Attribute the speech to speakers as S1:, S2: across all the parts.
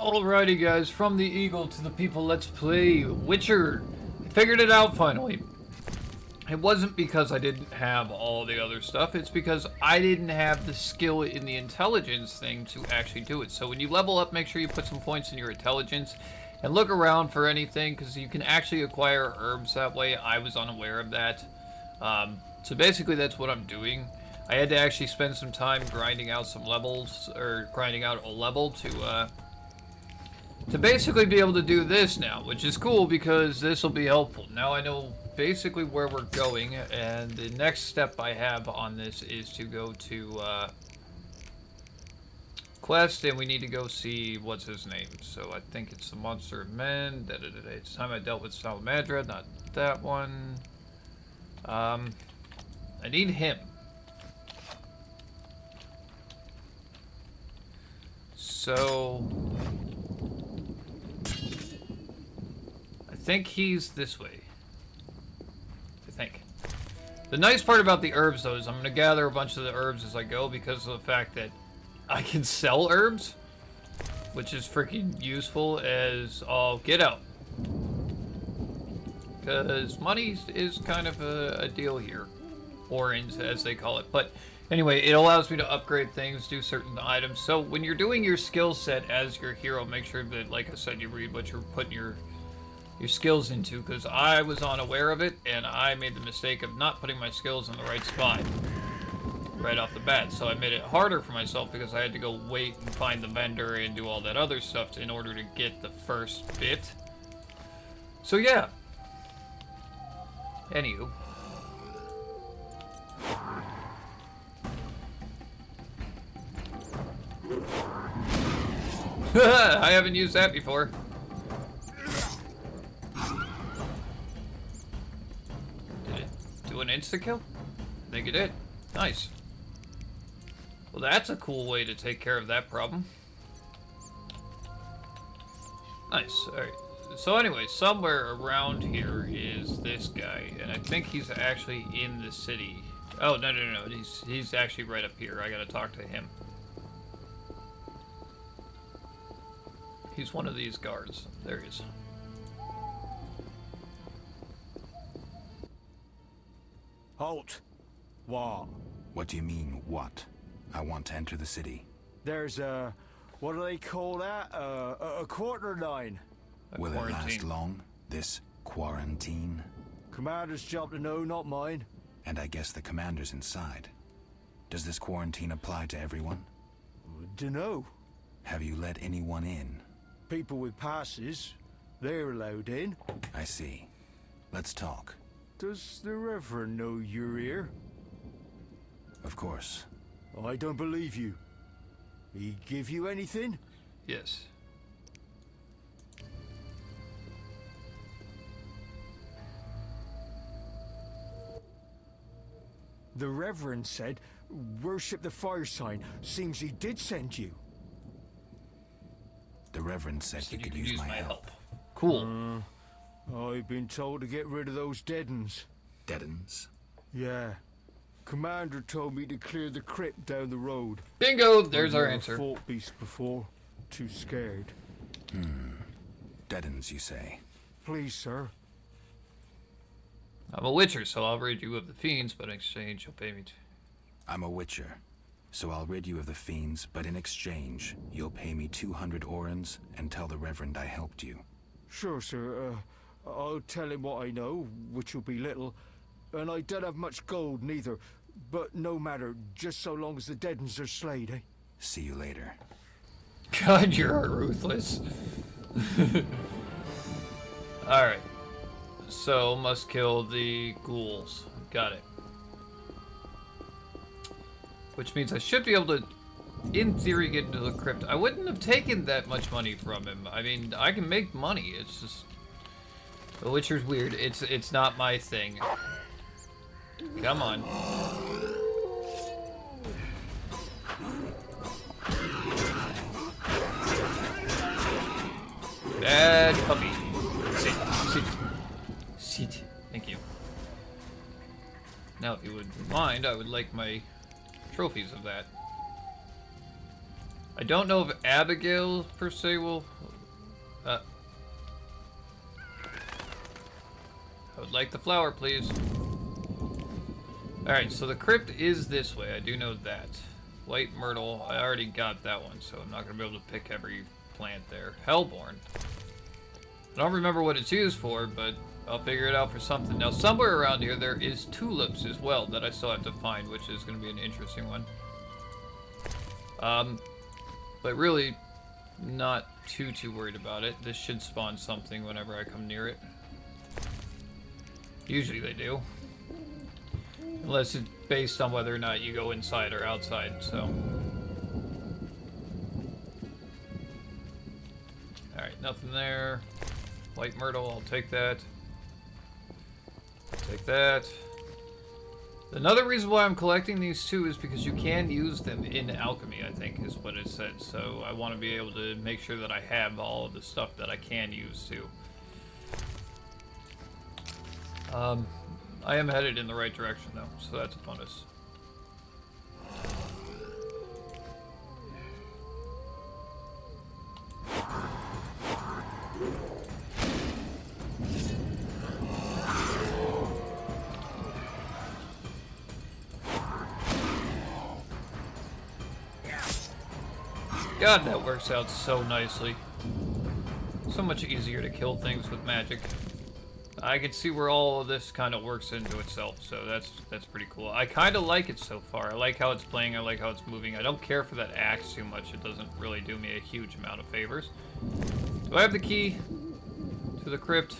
S1: Alrighty guys, from the Eagle to the people, let's play Witcher. I figured it out finally. It wasn't because I didn't have all the other stuff, it's because I didn't have the skill in the intelligence thing to actually do it. So when you level up, make sure you put some points in your intelligence and look around for anything, because you can actually acquire herbs that way. I was unaware of that. So basically that's what I'm doing. I had to actually spend some time grinding out some levels, or grinding out a level to basically be able to do this now, which is cool because this will be helpful. Now I know basically where we're going, and the next step I have on this is to go to quest, and we need to go see what's his name. So I think it's the Monster of Men. It's time I dealt with Salamandra, not that one. I need him. So I think he's this way. I think. The nice part about the herbs, though, is I'm going to gather a bunch of the herbs as I go because of the fact that I can sell herbs, which is freaking useful as all get out. Because money is kind of a deal here. Orange, as they call it. But anyway, it allows me to upgrade things, do certain items. So when you're doing your skill set as your hero, make sure that, like I said, you read what you're putting your skills into, because I was unaware of it, and I made the mistake of not putting my skills in the right spot right off the bat. So I made it harder for myself because I had to go wait and find the vendor and do all that other stuff in order to get the first bit. So yeah. Anywho. I haven't used that before. Did it do an insta-kill? I think it did. Nice. Well, that's a cool way to take care of that problem. Nice. Alright. So anyway, somewhere around here is this guy, and I think he's actually in the city. Oh, no. He's actually right up here. I gotta talk to him. He's one of these guards. There he is.
S2: Halt! What?
S3: What do you mean, what? I want to enter the city.
S2: There's a... what do they call that? A quarter line.
S3: Will it last long, this quarantine?
S2: Commander's job to know, not mine.
S3: And I guess the commander's inside. Does this quarantine apply to everyone?
S2: Dunno.
S3: Have you let anyone in?
S2: People with passes, they're allowed in.
S3: I see. Let's talk.
S2: Does the Reverend know you're here?
S3: Of course.
S2: I don't believe you. He give you anything?
S1: Yes.
S2: The Reverend said, worship the fire sign. Seems he did send you.
S3: The Reverend said you could use my help.
S1: Cool.
S2: I've been told to get rid of those deadens.
S3: Deadens?
S2: Yeah. Commander told me to clear the crypt down the road.
S1: Bingo! There's our
S2: I've
S1: answer.
S2: never fought beasts before. Too scared.
S3: Deadens, you say?
S2: Please, sir.
S1: I'm a Witcher, so I'll rid you of the fiends, but in exchange you'll pay me to...
S3: I'm a Witcher, so I'll rid you of the fiends, but in exchange, you'll pay me 200 orens and tell the Reverend I helped you.
S2: Sure, sir. I'll tell him what I know, which will be little. And I don't have much gold, neither. But no matter, just so long as the deadens are slayed, eh?
S3: See you later.
S1: God, you're ruthless. Alright. So, must kill the ghouls. Got it. Which means I should be able to, in theory, get into the crypt. I wouldn't have taken that much money from him. I mean, I can make money. It's just... The Witcher's weird. It's not my thing. Come on. Bad puppy. Sit. Thank you. Now, if you would mind, I would like my trophies of that. I don't know if Abigail per se will. I would like the flower, please. Alright, so the crypt is this way. I do know that. White myrtle. I already got that one, so I'm not going to be able to pick every plant there. Hellborn. I don't remember what it's used for, but I'll figure it out for something. Now, somewhere around here, there is tulips as well that I still have to find, which is going to be an interesting one. But really, not too worried about it. This should spawn something whenever I come near it. Usually they do. Unless it's based on whether or not you go inside or outside, so. Alright, nothing there. White myrtle, I'll take that. Take that. Another reason why I'm collecting these too is because you can use them in alchemy, I think, is what it said. So I want to be able to make sure that I have all of the stuff that I can use too. I am headed in the right direction though, so that's a bonus. God, that works out so nicely. So much easier to kill things with magic. I can see where all of this kind of works into itself, so that's pretty cool. I kind of like it so far. I like how it's playing, I like how it's moving. I don't care for that axe too much. It doesn't really do me a huge amount of favors. Do I have the key to the crypt?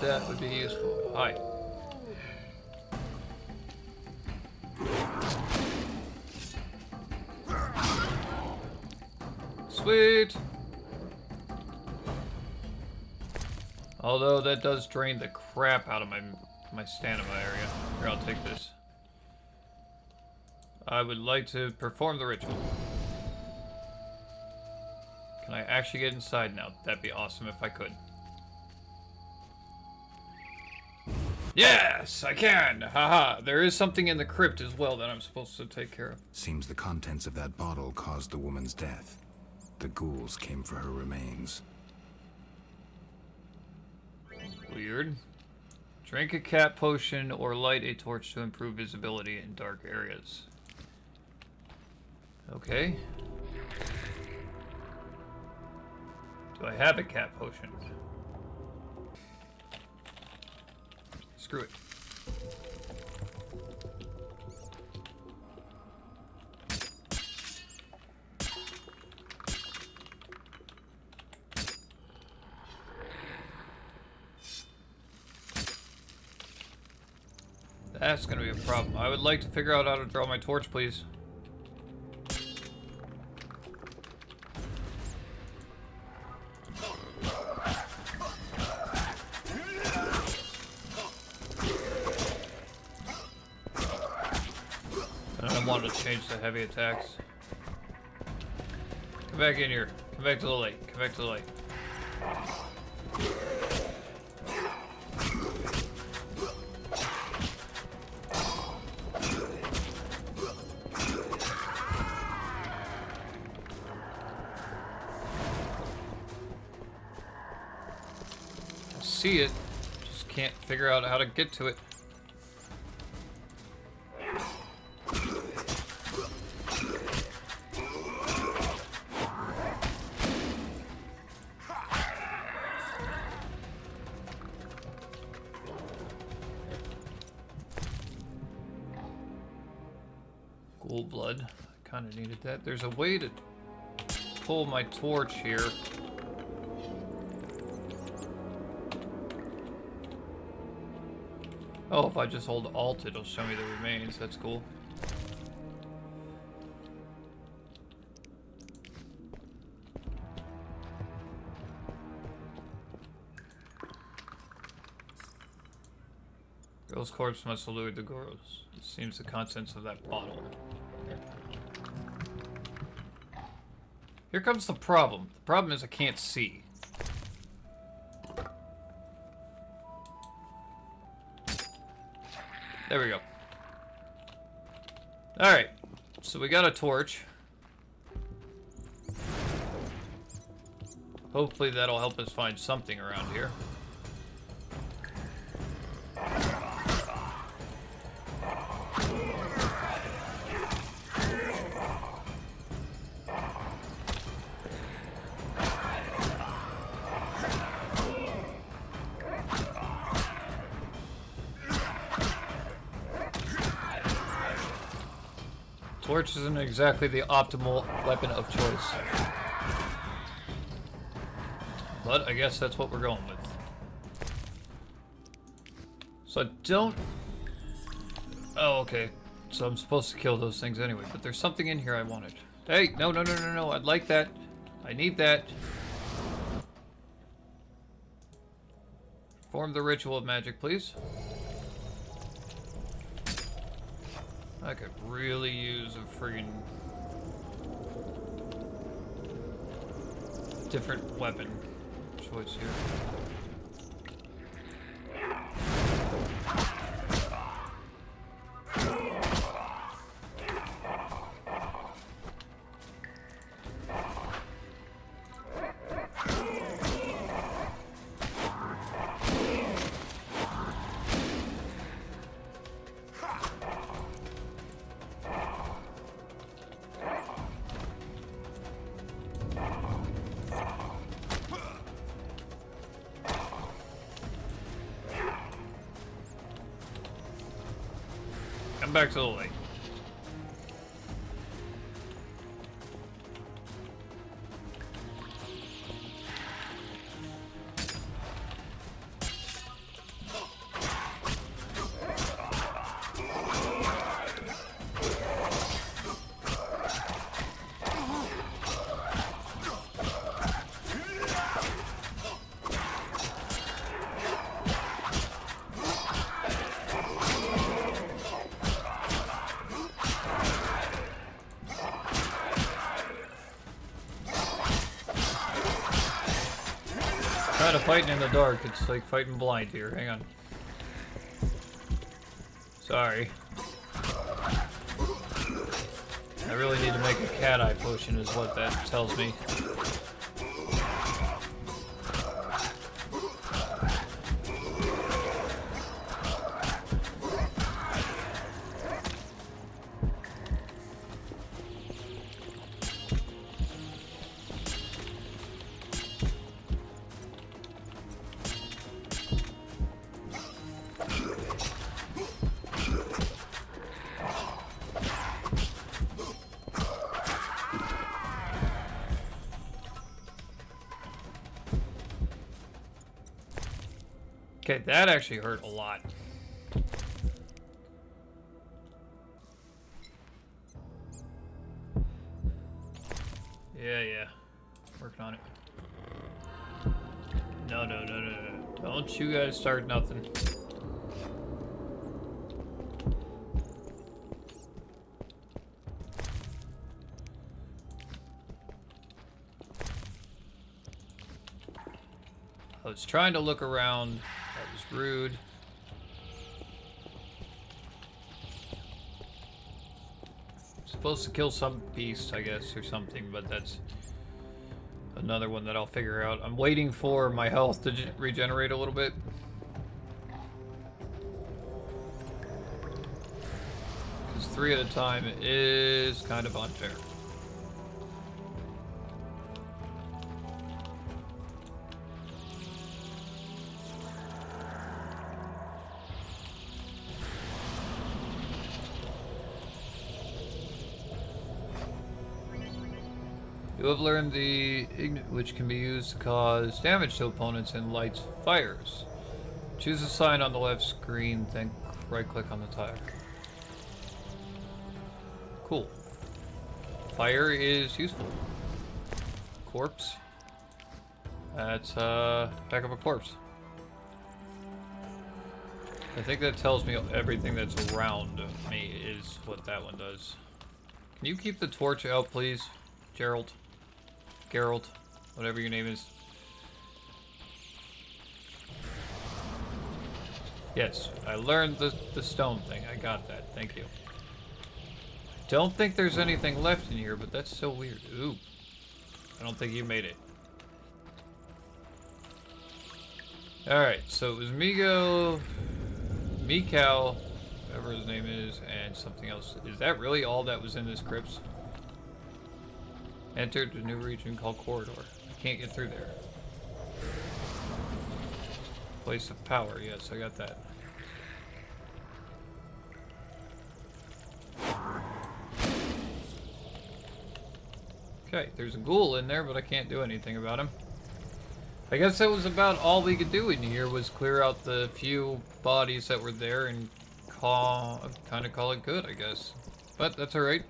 S1: That would be useful. Hi. Sweet! Although that does drain the crap out of my stamina area. Here, I'll take this. I would like to perform the ritual. Can I actually get inside now? That'd be awesome if I could. Yes, I can! Haha, there is something in the crypt as well that I'm supposed to take care of.
S3: Seems the contents of that bottle caused the woman's death. The ghouls came for her remains.
S1: Weird. Drink a cat potion or light a torch to improve visibility in dark areas. Okay. Do I have a cat potion? Screw it. That's gonna be a problem. I would like to figure out how to draw my torch, please. I don't want to change the heavy attacks. Come back in here. Come back to the light. Come back to the light. See it, just can't figure out how to get to it. Ghoul blood, I kind of needed that. There's a way to pull my torch here. Oh, if I just hold Alt, it'll show me the remains. That's cool. Girl's corpse must elude the ghouls. It seems the contents of that bottle. Here comes the problem. The problem is I can't see. There we go. Alright. So we got a torch. Hopefully that'll help us find something around here. Torch isn't exactly the optimal weapon of choice. But I guess that's what we're going with. So I don't... Oh, okay. So I'm supposed to kill those things anyway, but there's something in here I wanted. Hey, no, no, no, no, no. I'd like that. I need that. Perform the ritual of magic, please. I could really use a friggin' different weapon choice here. Come back to the light. Kind of fighting in the dark. It's like fighting blind here. Hang on. Sorry. I really need to make a cat eye potion is what that tells me. Okay, that actually hurt a lot. Yeah. Working on it. No. Don't you guys start nothing. I was trying to look around. That was rude. Supposed to kill some beast, I guess, or something, but that's another one that I'll figure out. I'm waiting for my health to regenerate a little bit. Because 3 at a time is kind of unfair. You have learned the Ignite, which can be used to cause damage to opponents and lights fires. Choose a sign on the left screen, then right-click on the tile. Cool. Fire is useful. Corpse. That's a heck of a corpse. I think that tells me everything that's around me is what that one does. Can you keep the torch out, please, Geralt? Geralt, whatever your name is. Yes, I learned the stone thing. I got that. Thank you. don't think there's anything left in here, but that's so weird. Ooh. I don't think you made it. Alright, so it was Migo, Mikau, whatever his name is, and something else. Is that really all that was in this crypt? Entered a new region called Corridor. I can't get through there. Place of power, yes, I got that. Okay, there's a ghoul in there, but I can't do anything about him. I guess that was about all we could do in here, was clear out the few bodies that were there and kind of call it good, I guess. But that's alright.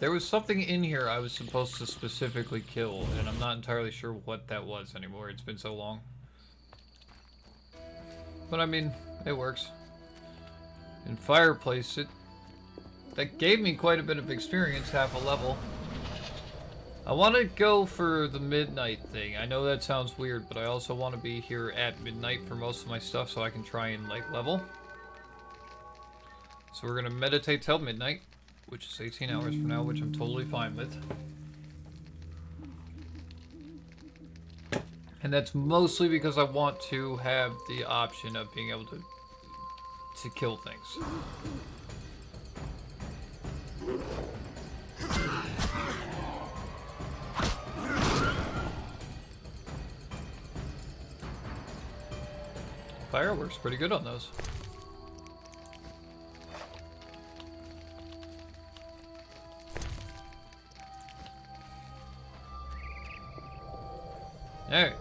S1: There was something in here I was supposed to specifically kill, and I'm not entirely sure what that was anymore. It's been so long. But I mean, it works. And fireplace, that gave me quite a bit of experience, half a level. I want to go for the midnight thing. I know that sounds weird, but I also want to be here at midnight for most of my stuff so I can try and, like, level. So we're going to meditate till midnight, which is 18 hours from now, which I'm totally fine with. And that's mostly because I want to have the option of being able to kill things. Fire works pretty good on those. Alright.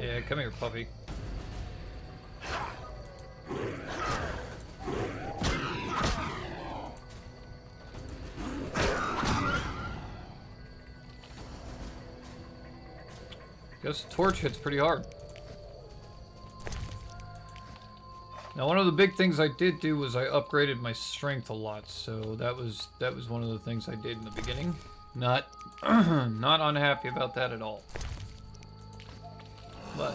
S1: Yeah, come here, puppy. Guess the torch hits pretty hard. Now, one of the big things I did do was I upgraded my strength a lot, so that was one of the things I did in the beginning. Not not unhappy about that at all. But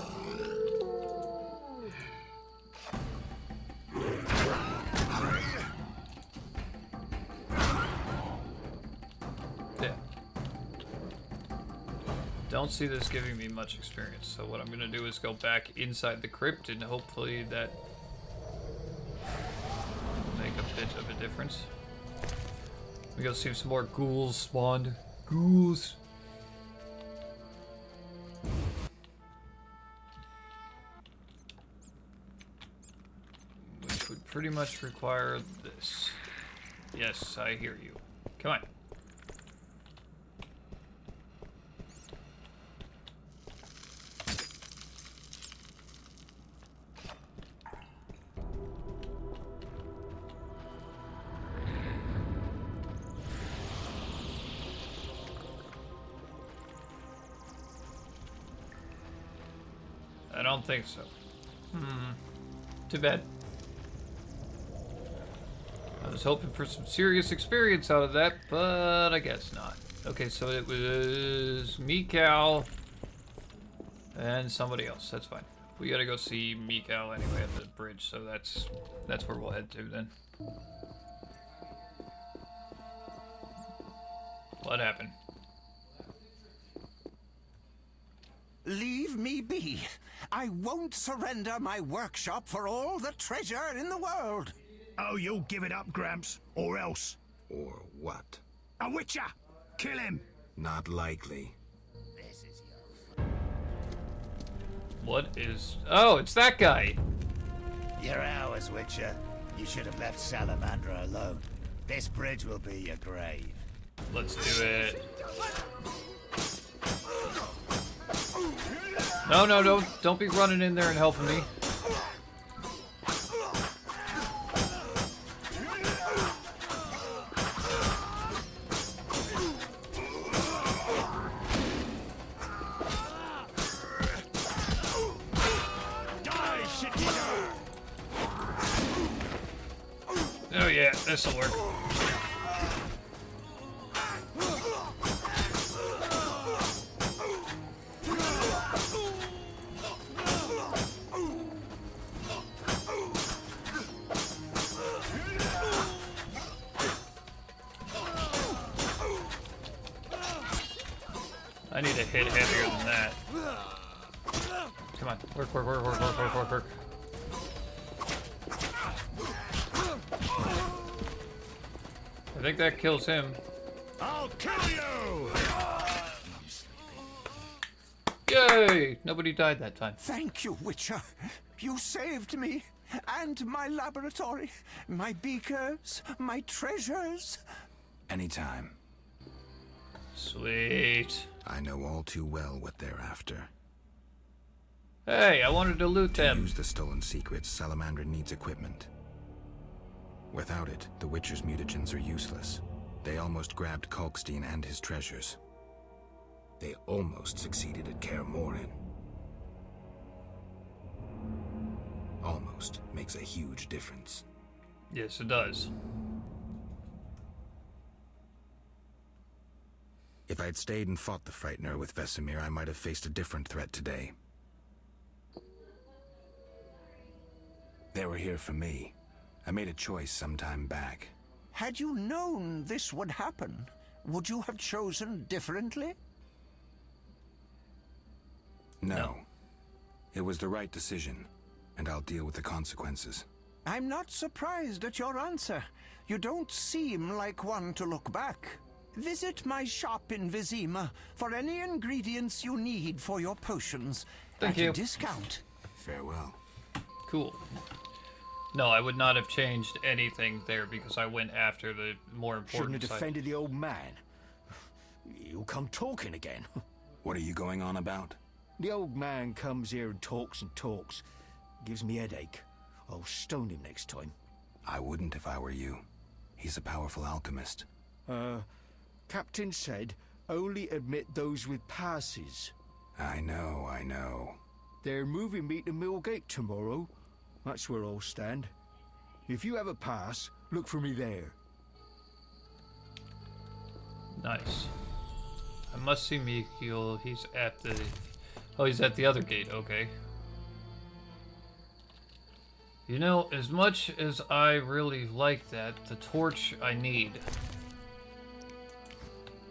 S1: yeah. Don't see this giving me much experience, so what I'm gonna do is go back inside the crypt and hopefully that will make a bit of a difference. We go see if some more ghouls spawned. Ghouls. Which would pretty much require this. Yes, I hear you. Come on. I don't think so. Too bad. I was hoping for some serious experience out of that, but I guess not. Okay, so it was Mikau and somebody else. That's fine. We gotta go see Mikau anyway at the bridge, so that's where we'll head to then. What happened?
S4: Leave me be. I won't surrender my workshop for all the treasure in the world.
S5: Oh, you'll give it up, Gramps, or else.
S3: Or what?
S5: A witcher! Kill him!
S3: Not likely.
S1: What is... Oh, it's that guy!
S6: You're ours, Witcher. You should have left Salamandra alone. This bridge will be your grave.
S1: Let's do it. No, don't be running in there and helping me. Oh yeah, this'll work. I need to hit heavier than that. Come on. Work, work, work, work, work, work, work, work. I think that kills him.
S5: I'll kill you!
S1: Yay! Nobody died that time.
S4: Thank you, Witcher. You saved me. And my laboratory. My beakers. My treasures.
S3: Anytime.
S1: Sweet.
S3: I know all too well what they're after.
S1: Hey, I wanted to loot
S3: To
S1: them.
S3: use the stolen secrets, Salamandra needs equipment. Without it, the Witcher's mutagens are useless. They almost grabbed Kalkstein and his treasures. They almost succeeded at Kaer Morhen. Almost makes a huge difference.
S1: Yes, it does.
S3: If I had stayed and fought the Frightener with Vesemir, I might have faced a different threat today. They were here for me. I made a choice some time back.
S4: Had you known this would happen, would you have chosen differently?
S3: No. It was the right decision, and I'll deal with the consequences.
S4: I'm not surprised at your answer. You don't seem like one to look back. Visit my shop in Vizima for any ingredients you need for your potions.
S1: Thank
S4: at
S1: you.
S4: a discount.
S3: Farewell.
S1: Cool. No, I would not have changed anything there because I went after the more
S2: Shouldn't
S1: important
S2: have
S1: side.
S2: defended the old man. You come talking again.
S3: What are you going on about?
S2: The old man comes here and talks and talks. Gives me headache. I'll stone him next time.
S3: I wouldn't if I were you. He's a powerful alchemist.
S2: Captain said only admit those with passes.
S3: I know.
S2: They're moving me to Millgate tomorrow. That's where I'll stand. If you have a pass, look for me there.
S1: Nice. I must see Mikhail. He's at the... Oh, he's at the other gate. Okay. You know, as much as I really like that, the torch I need.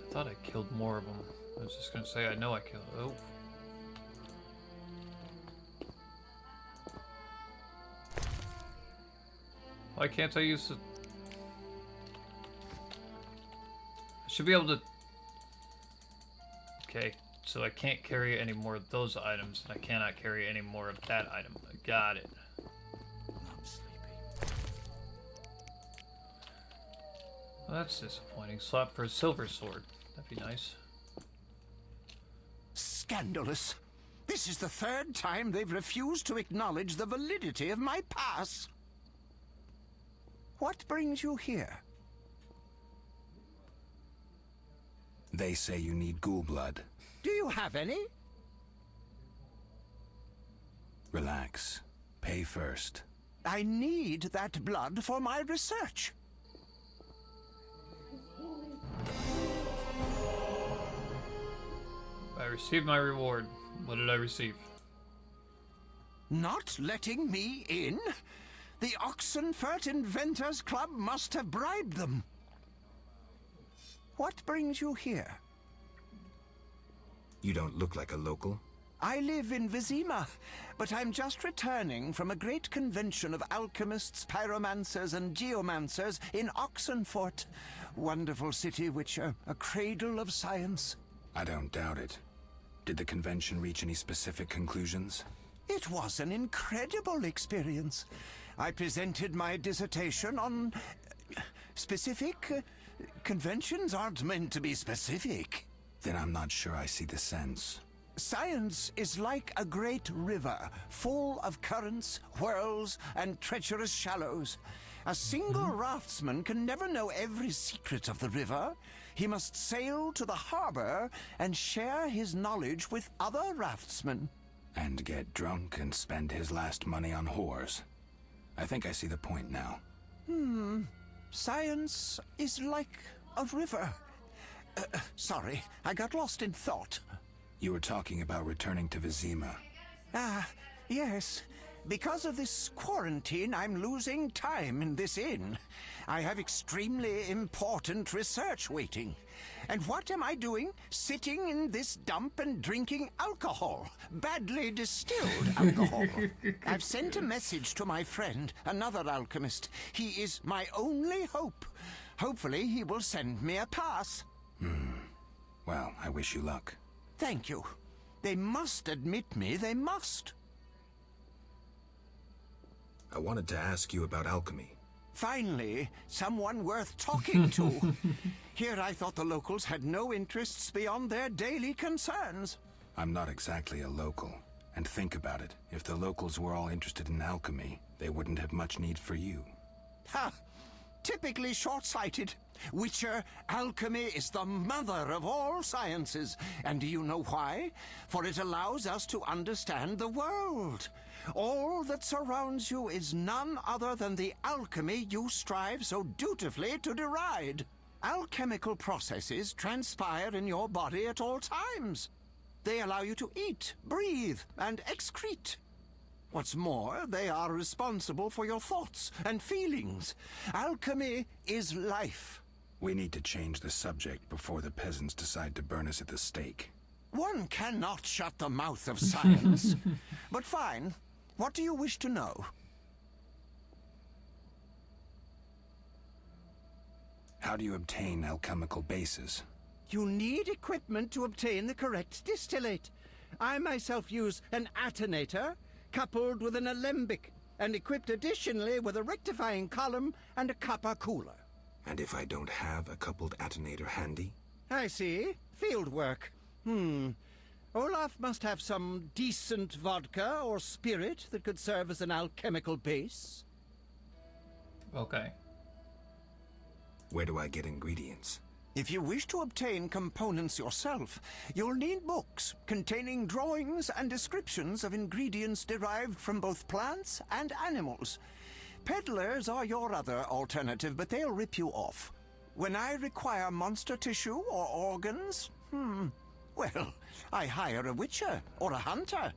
S1: I thought I killed more of them. I was just gonna say, I know I killed... Oh. Why can't I use the... I should be able to... Okay, so I can't carry any more of those items, and I cannot carry any more of that item. I got it.
S4: I'm sleepy.
S1: Well, that's disappointing. Slot for a silver sword. That'd be nice.
S4: Scandalous. This is the third time they've refused to acknowledge the validity of my pass. What brings you here?
S3: They say you need ghoul blood.
S4: Do you have any?
S3: Relax. Pay first.
S4: I need that blood for my research.
S1: I received my reward. What did I receive?
S4: Not letting me in? The Oxenfurt Inventors Club must have bribed them. What brings you here?
S3: You don't look like a local.
S4: I live in Vizima, but I'm just returning from a great convention of alchemists, pyromancers, and geomancers in Oxenfurt. Wonderful city, Witcher, a cradle of science.
S3: I don't doubt it. Did the convention reach any specific conclusions?
S4: It was an incredible experience. I presented my dissertation on... specific? Conventions aren't meant to be specific.
S3: Then I'm not sure I see the sense.
S4: Science is like a great river, full of currents, whirls, and treacherous shallows. A single raftsman can never know every secret of the river. He must sail to the harbor and share his knowledge with other raftsmen.
S3: And get drunk and spend his last money on whores. I think I see the point now.
S4: Science is like a river. Sorry, I got lost in thought.
S3: You were talking about returning to Vizima.
S4: Ah, yes. Because of this quarantine, I'm losing time in this inn. I have extremely important research waiting. And what am I doing? Sitting in this dump and drinking alcohol. Badly distilled alcohol. I've sent a message to my friend, another alchemist. He is my only hope. Hopefully he will send me a pass.
S3: Well, I wish you luck.
S4: Thank you. They must admit me, they must.
S3: I wanted to ask you about alchemy.
S4: Finally, someone worth talking to. Here I thought the locals had no interests beyond their daily concerns.
S3: I'm not exactly a local. And think about it. If the locals were all interested in alchemy, they wouldn't have much need for you.
S4: Ha! Typically short-sighted. Witcher, alchemy is the mother of all sciences. And do you know why? For it allows us to understand the world. All that surrounds you is none other than the alchemy you strive so dutifully to deride. Alchemical processes transpire in your body at all times. They allow you to eat, breathe, and excrete. What's more, they are responsible for your thoughts and feelings. Alchemy is life.
S3: We need to change the subject before the peasants decide to burn us at the stake.
S4: One cannot shut the mouth of science. But fine. What do you wish to know?
S3: How do you obtain alchemical bases?
S4: You need equipment to obtain the correct distillate. I myself use an attenator, coupled with an alembic, and equipped additionally with a rectifying column and a copper cooler.
S3: And if I don't have a coupled attenator handy?
S4: I see. Field work. Olaf must have some decent vodka or spirit that could serve as an alchemical base.
S1: Okay.
S3: Where do I get ingredients?
S4: If you wish to obtain components yourself, you'll need books containing drawings and descriptions of ingredients derived from both plants and animals. Peddlers are your other alternative, but they'll rip you off. When I require monster tissue or organs, well, I hire a witcher or a hunter.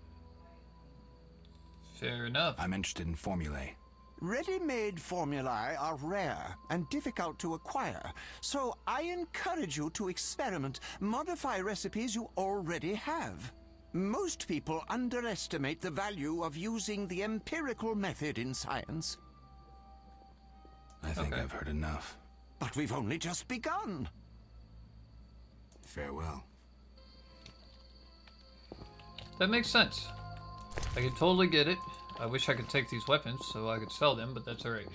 S1: Fair enough.
S3: I'm interested in formulae.
S4: Ready-made formulae are rare and difficult to acquire, so I encourage you to experiment, modify recipes you already have. Most people underestimate the value of using the empirical method in science.
S3: I think
S1: Okay.
S3: I've heard enough.
S4: But we've only just begun.
S3: Farewell.
S1: That makes sense. I can totally get it. I wish I could take these weapons so I could sell them, but that's alright.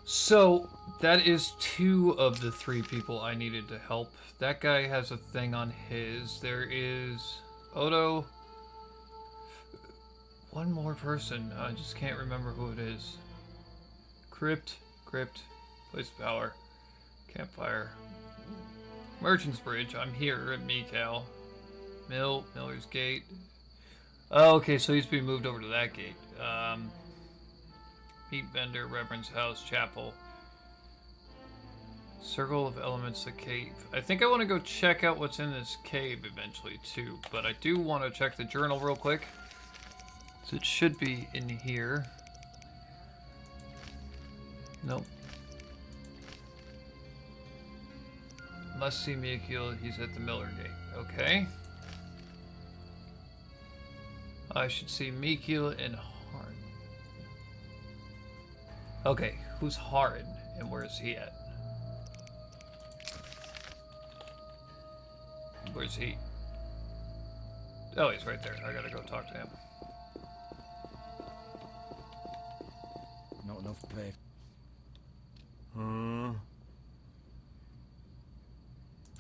S1: So, that is 2 of the 3 people I needed to help. That guy has a thing on his. There is Odo. One more person. I just can't remember who it is. Crypt. Place of power. Campfire. Merchant's Bridge. I'm here at Mikal. Miller's Gate. Oh, okay, so he's being moved over to that gate. Meat Vendor, Reverend's House, Chapel. Circle of Elements, the cave. I think I want to go check out what's in this cave eventually, too. But I do want to check the journal real quick. So it should be in here. Nope. Must see Mikil. He's at the Miller Gate. Okay. I should see Mikil and Hard. Okay, who's Hard and where is he at? Where's he? Oh, he's right there. I gotta go talk to him.
S2: Not enough pay.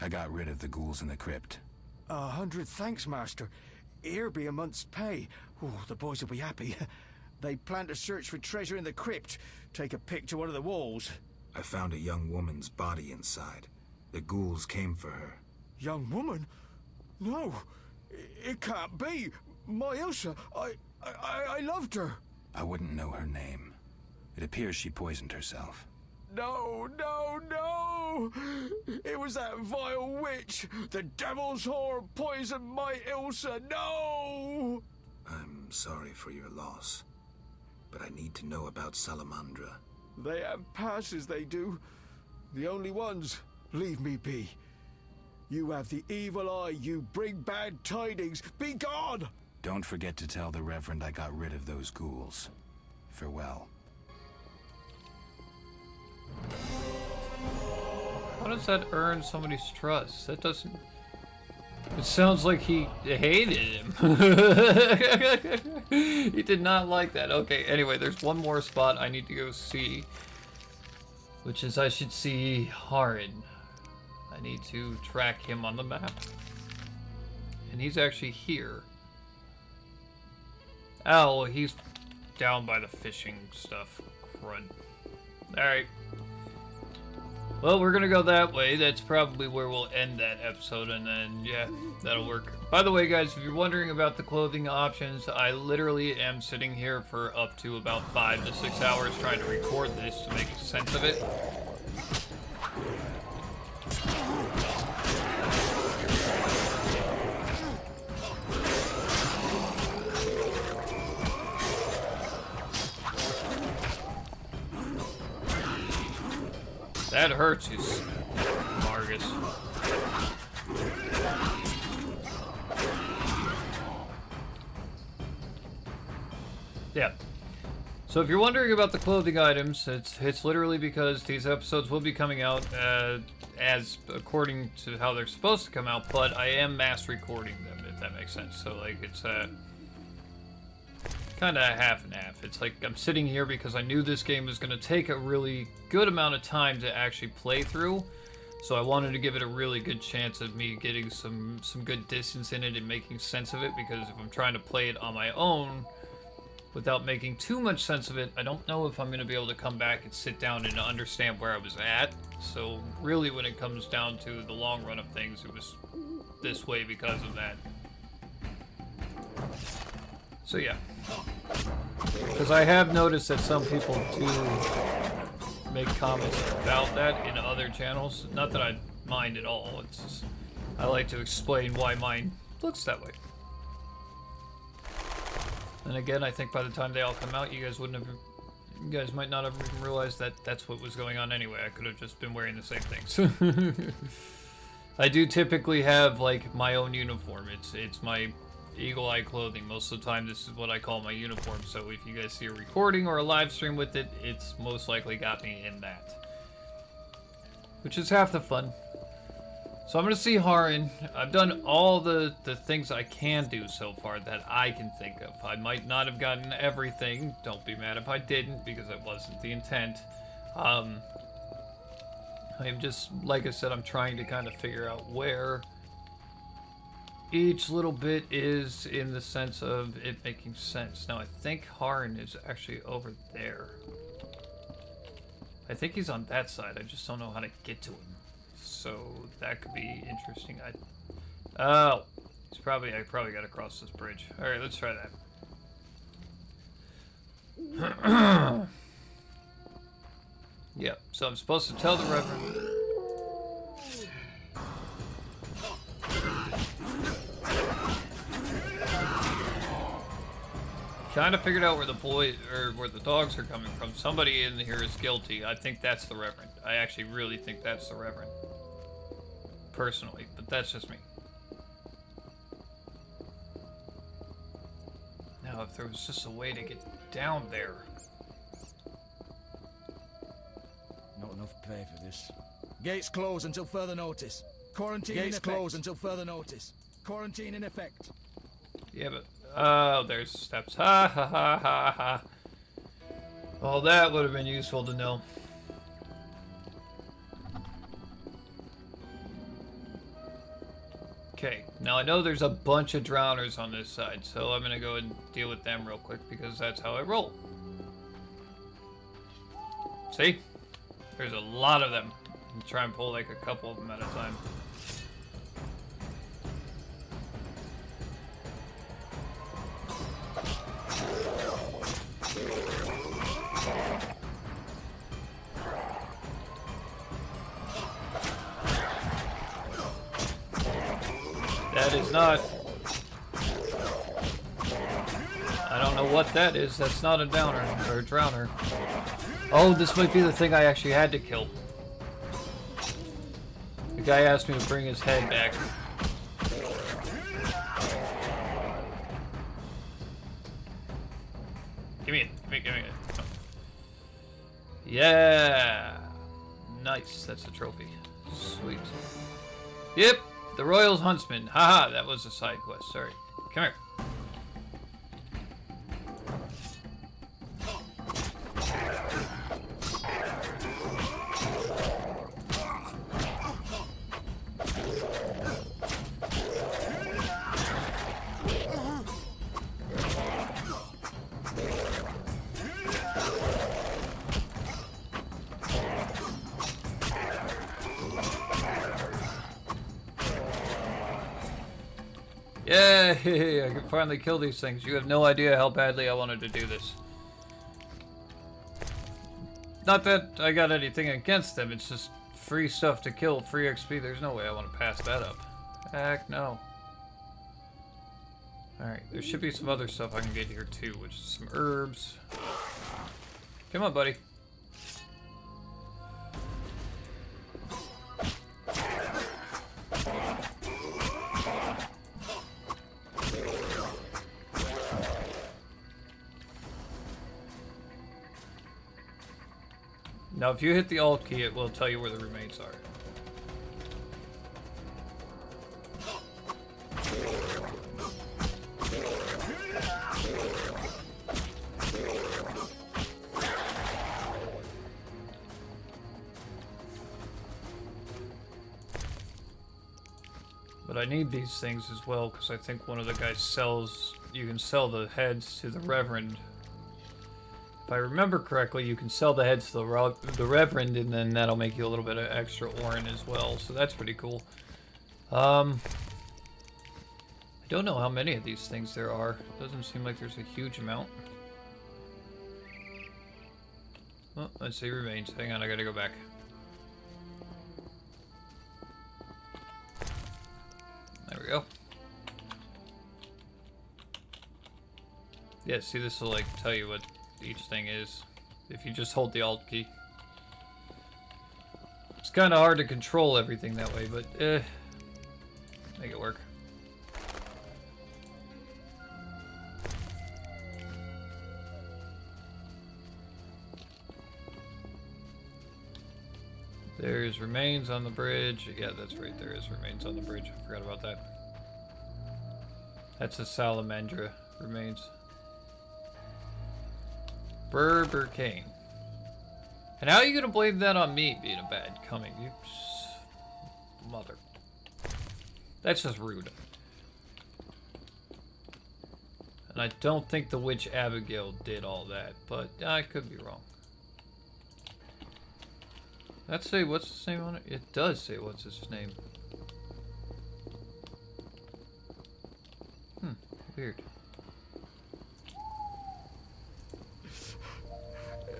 S3: I got rid of the ghouls in the crypt.
S2: 100 thanks, Master. Here be a month's pay. Oh, the boys will be happy. They plan to search for treasure in the crypt. Take a pic to one of the walls.
S3: I found a young woman's body inside. The ghouls came for her.
S2: Young woman? No, it can't be. My Ilsa, I loved her.
S3: I wouldn't know her name. It appears she poisoned herself.
S2: No, no, no! It was that vile witch! The devil's whore poisoned my Ilsa! No!
S3: I'm sorry for your loss, but I need to know about Salamandra.
S2: They have passes, they do. The only ones. Leave me be. You have the evil eye, you bring bad tidings. Be gone!
S3: Don't forget to tell the Reverend I got rid of those ghouls. Farewell.
S1: How does that earn somebody's trust? That doesn't... It sounds like he hated him. He did not like that. Okay, anyway, there's one more spot I need to go see. Which is I should see Harin. I need to track him on the map. And he's actually here. Oh, he's down by the fishing stuff. Crud. Alright. Well, we're gonna go that way. That's probably where we'll end that episode, and then, yeah, that'll work. By the way, guys, if you're wondering about the clothing options, I literally am sitting here for up to about 5 to 6 hours trying to record this to make sense of it. That hurts you, Margus. Yeah. So if you're wondering about the clothing items, it's literally because these episodes will be coming out as according to how they're supposed to come out, but I am mass recording them, if that makes sense. So like it's kind of half and half. It's like I'm sitting here because I knew this game was going to take a really good amount of time to actually play through. So I wanted to give it a really good chance of me getting some good distance in it and making sense of it, because if I'm trying to play it on my own without making too much sense of it, I don't know if I'm going to be able to come back and sit down and understand where I was at. So really when it comes down to the long run of things, it was this way because of that. So yeah, because I have noticed that some people do make comments about that in other channels. Not that I mind at all, it's just I like to explain why mine looks that way. And again, I think by the time they all come out, you guys might not have even realized that that's what was going on anyway. I could have just been wearing the same things. I do typically have like my own uniform. It's my Eagle Eye clothing. Most of the time this is what I call my uniform, so if you guys see a recording or a live stream with it, it's most likely got me in that, which is half the fun. So I'm gonna see Harin. I've done all the things I can do so far that I can think of. I might not have gotten everything, don't be mad if I didn't, because it wasn't the intent. I am just, like I said, I'm trying to kind of figure out where each little bit is in the sense of it making sense. Now I think Harin is actually over there. I think he's on that side. I just don't know how to get to him. So that could be interesting. I probably got to cross this bridge. All right, let's try that. Yep. So I'm supposed to tell the Reverend. Kind of figured out where the where the dogs are coming from. Somebody in here is guilty. I think that's the Reverend. I actually really think that's the Reverend. Personally, but that's just me. Now, if there was just a way to get down there.
S7: Not enough pay for this. Gates closed until further notice. Quarantine in effect. Quarantine in effect.
S1: Yeah, but oh, there's steps. Ha ha ha ha ha. Well, that would have been useful to know. Okay, now I know there's a bunch of drowners on this side, so I'm gonna go and deal with them real quick because that's how I roll. See? There's a lot of them. I'm trying to pull like a couple of them at a time. That is not. know what that is. That's not a downer or a drowner. Oh, this might be the thing I actually had to kill. The guy asked me to bring his head back. Give me it. Oh. Yeah! Nice, that's a trophy. Sweet. Yep, the Royal's Huntsman. Haha, that was a side quest, sorry. Come here. Yay! I can finally kill these things. You have no idea how badly I wanted to do this. Not that I got anything against them, it's just free stuff to kill, free XP. There's no way I want to pass that up. Heck no. Alright, there should be some other stuff I can get here too, which is some herbs. Come on, buddy. Now, if you hit the Alt key, it will tell you where the remains are. But I need these things as well, because I think one of the guys sells... You can sell the heads to the Reverend. If I remember correctly, you can sell the heads to the Reverend, and then that'll make you a little bit of extra Orin as well, so that's pretty cool. I don't know how many of these things there are. Doesn't seem like there's a huge amount. Oh, let's see remains. Hang on, I gotta go back. There we go. Yeah, see, this will, like, tell you what each thing is if you just hold the Alt key. It's kind of hard to control everything that way, but make it work. There's remains on the bridge. Yeah, that's right, there is remains on the bridge. I forgot about that. That's a salamandra remains. Berber Cane. And how are you gonna blame that on me being a bad coming? You mother. That's just rude. And I don't think the witch Abigail did all that, but I could be wrong. Let's say what's his name on it? It does say what's his name. Weird.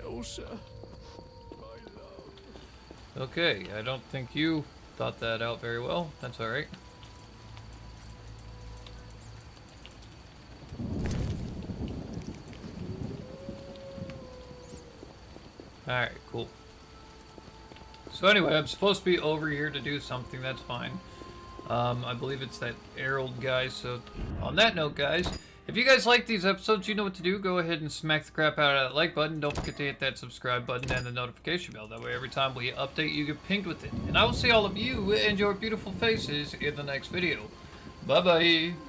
S2: Elsa, my love.
S1: Okay, I don't think you thought that out very well. That's alright. Alright, cool. So anyway, I'm supposed to be over here to do something, that's fine. I believe it's that Herald guy, so on that note, guys, if you guys like these episodes, you know what to do. Go ahead and smack the crap out of that like button. Don't forget to hit that subscribe button and the notification bell. That way every time we update, you get pinged with it. And I will see all of you and your beautiful faces in the next video. Bye-bye.